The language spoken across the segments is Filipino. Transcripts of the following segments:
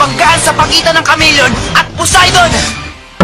pagkaan sa pagitan ng Chameleon at Poseidon!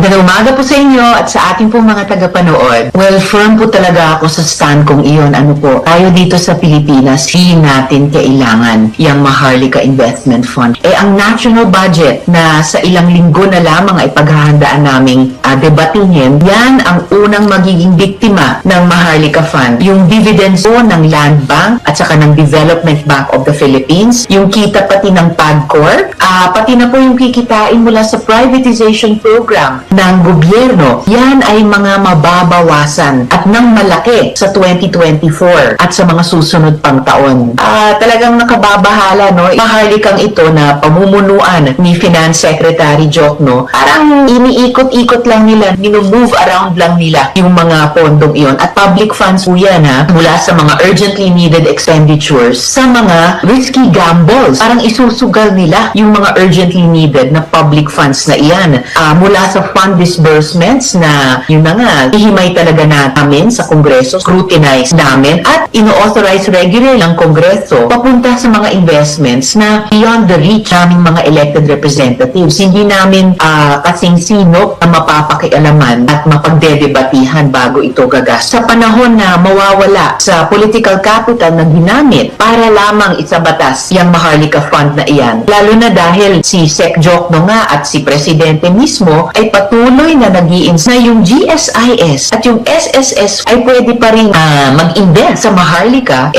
Magandang umaga po sa inyo at sa ating pong mga tagapanood. Well, firm po talaga ako sa stand kong iyon. Ano po, tayo dito sa Pilipinas, hindi natin kailangan yung Maharlika Investment Fund. Ang national budget na sa ilang linggo na lamang ay paghahandaan naming debatingin, yan ang unang magiging biktima ng Maharlika Fund. Yung dividends po ng Land Bank at saka ng Development Bank of the Philippines, yung kita pati ng PAGCOR, pati na po yung kikitain mula sa privatization program ng gobyerno, yan ay mga mababawasan at nang malaki sa 2024 at sa mga susunod pang taon. Talagang nakababahala, no? Maharlikang ito na pamumunuan ni Finance Secretary Jokno, parang iniikot-ikot lang nila, move around lang nila yung mga pondong iyon. At public funds po yan, mula sa mga urgently needed expenditures sa mga risky gambles. Parang isusugal nila yung mga urgently needed na public funds na iyan. Mula sa fund disbursements na yun na nga, ihimay talaga namin sa Kongreso, scrutinize namin at ino-authorize regular ng Kongreso papunta sa mga investments na beyond the reach naming mga elected representatives. Hindi namin kasing sino na mapapakialaman at mapagdedebatihan bago ito gagas. Sa panahon na mawawala sa political capital na ginamit para lamang isabatas yung Maharlika Fund na iyan. Lalo na dahil si Sec Jokno nga at si Presidente mismo ay patuloy na nag-i-ins na yung GSIS at yung SSS ay pwede pa rin mag-invest sa Maharlika.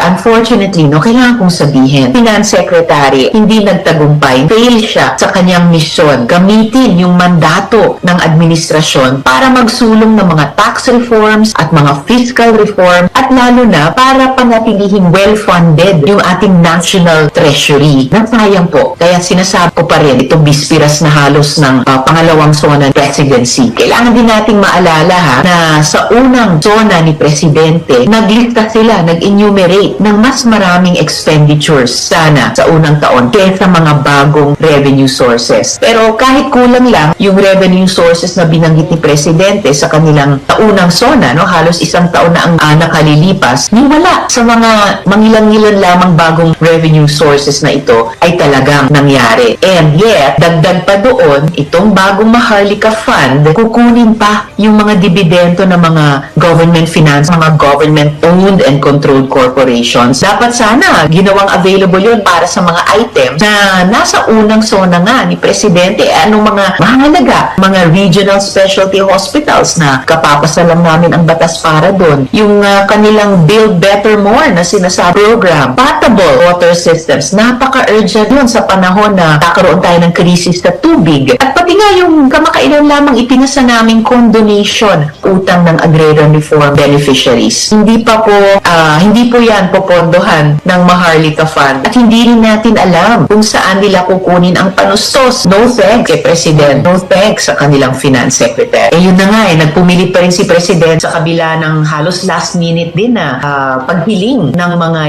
Unfortunately, no, kailangan kong sabihin, Finance Secretary, hindi nagtagumpay. Fail siya sa kanyang misyon. Gamitin yung mandato ng administrasyon para magsulong ng mga tax reforms at mga fiscal reform at lalo na para panatilihing well-funded yung ating national treasury. Nasayang po. Kaya sinasabi ko pa rin, itong bispiras na halos ng pangalawang zona presidency. Kailangan din nating maalala na sa unang zona ni Presidente, naglista sila, nag-enumerate ng mas maraming expenditures sana sa unang taon kaysa mga bagong revenue sources. Pero kahit kulang lang yung revenue sources na binanggit ni Presidente sa kanilang unang zona, no, halos isang taon na ang nakalilipas, wala sa mga mangilan-ngilan lamang bagong revenue sources na ito ay talagang nangyari. And yet, dagdag pa doon, itong bagong Maharlika Fund, kukunin pa yung mga dividendo ng mga government finance, mga government-owned and controlled corporations. Dapat sana ginawang available yun para sa mga items na nasa unang zona nga ni Presidente. Anong mga mahalaga, mga regional specialty hospitals na kapapasalam namin ang batas para doon. Yung kanilang Build Better More na sinasabi program, potable water systems, napaka-urgent yun sa panahon na kakaroon tayo ng krisis sa tubig. At pati nga yung kamakailan lamang ipinasa naming condonation utang ng agrarian reform beneficiaries. Hindi po yan popondohan ng Maharlika Fund at hindi rin natin alam kung saan nila kukunin ang panustos. No thanks kay President, no thanks sa kanilang Finance Secretary. Yun na nga nagpumilit pa rin si President sa kabila ng halos last minute din na paghiling ng mga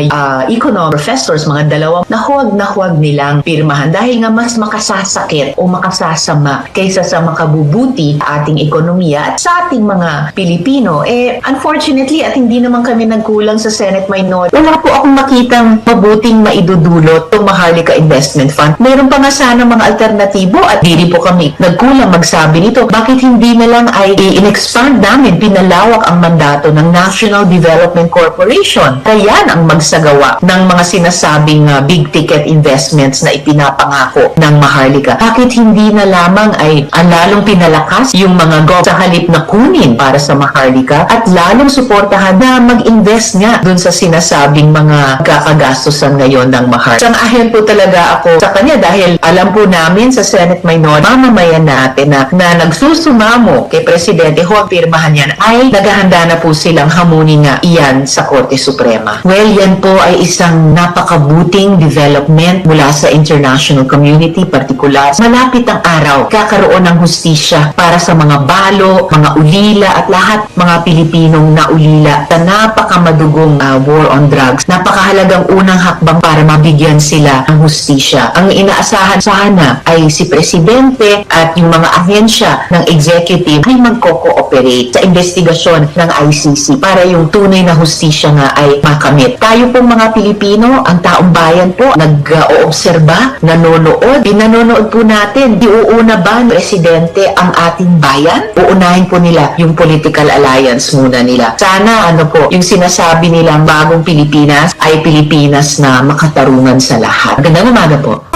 economic professors, mga dalawang na huwag nilang pirmahan dahil nga mas makasasakit o makasasama kaysa sa makabubuti ating ekonomiya at sa ating mga Pilipino. Unfortunately, at hindi naman kami nagkulang sa Senate Minority, wala po akong makitang mabuting maidudulot itong Maharlika Investment Fund. Meron pa nga sana mga alternatibo at di rin po kami nagkulang magsabi nito. Bakit hindi na lang ay in-expand namin, pinalawak ang mandato ng National Development Corporation? Kaya ang magsagawa ng mga sinasabing big ticket investments na ipinapangako ng Maharlika. Bakit hindi na lamang ay lalong pinalakas yung mga sa halip na kunin para sa Maharlika at lalong suportahan na mag-invest nga dun sa sinasabing mga kakagastusan ngayon ng Maharlika. Sang-ahen po talaga ako sa kanya dahil alam po namin sa Senate Minority, mamamayan natin na nagsusumamo kay Presidente, huwag pirmahan yan, ay naghahanda na po silang hamunin nga iyan sa Korte Suprema. Well, yan po ay isang napakabuting development mula sa international community, particular. Malapit ang araw, kakaroon ng hustisya para sa mga balo, mga ulila at lahat mga Pilipinong naulila sa napakamadugong war on drugs. Napakahalagang unang hakbang para mabigyan sila ng hustisya. Ang inaasahan sana ay si Presidente at yung mga ahensya ng executive ay magko-cooperate sa investigasyon ng ICC para yung tunay tunay na hustisya nga ay makamit. Tayo pong mga Pilipino, ang taong bayan po, nag-oobserba, nanonood. Pinanonood po natin, iuuna ba ng presidente ang ating bayan? Uunahin po nila yung political alliance muna nila. Sana yung sinasabi nilang bagong Pilipinas ay Pilipinas na makatarungan sa lahat. Magandang umaga po.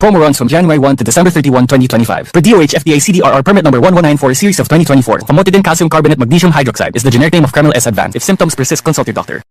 Promo runs from January 1 to December 31, 2025. For DOH FDA CDRR permit number 1194 series of 2024. Famotidine calcium carbonate magnesium hydroxide is the generic name of Kreml S Advance. If symptoms persist, consult your doctor.